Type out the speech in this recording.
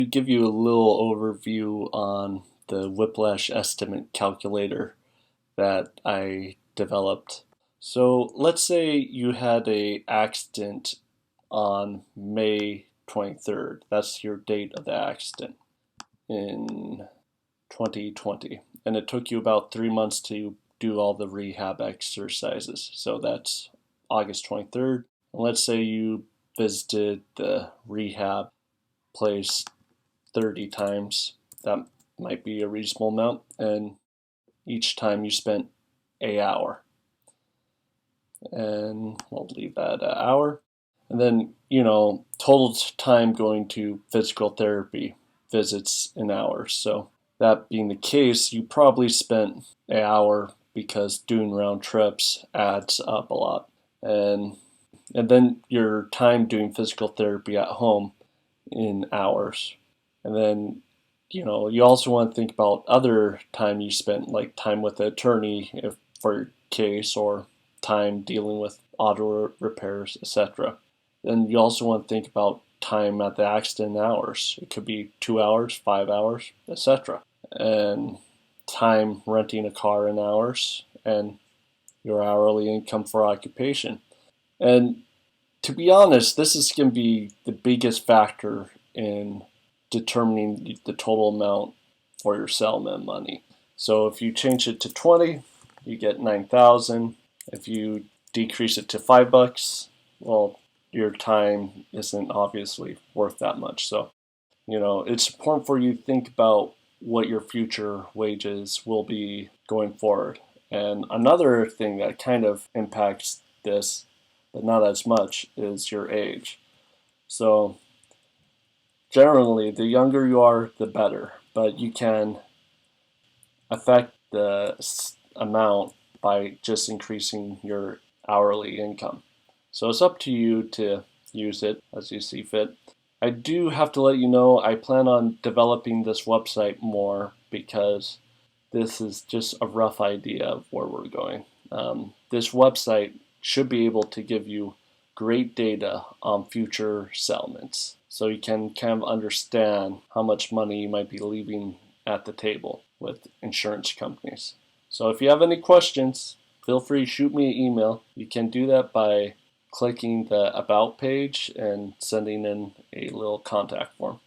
To give you a little overview on the whiplash estimate calculator that I developed. So let's say you had a accident on May 23rd. That's your date of the accident in 2020. And it took you about 3 months to do all the rehab exercises. So that's August 23rd. And let's say you visited the rehab place 30 times. That might be a reasonable amount. And each time you spent an hour. And we'll leave that an hour. And then, total time going to physical therapy visits in hours. So that being the case, you probably spent an hour because doing round trips adds up a lot. And then your time doing physical therapy at home in hours. And then, you also want to think about other time you spent, like time with the attorney if for your case, or time dealing with auto repairs, etc. Then you also want to think about time at the accident hours. It could be 2 hours, 5 hours, etc. And time renting a car in hours, and your hourly income for occupation. And to be honest, this is going to be the biggest factor in determining the total amount for your settlement money. So if you change it to 20, you get 9,000. If you decrease it to $5, well, your time isn't obviously worth that much. So, it's important for you to think about what your future wages will be going forward. And another thing that kind of impacts this, but not as much, is your age. So generally, the younger you are, the better, but you can affect the amount by just increasing your hourly income. So it's up to you to use it as you see fit. I do have to let you know I plan on developing this website more because this is just a rough idea of where we're going. This website should be able to give you great data on future settlements so you can kind of understand how much money you might be leaving at the table with insurance companies. So if you have any questions, feel free to shoot me an email. You can do that by clicking the About page and sending in a little contact form.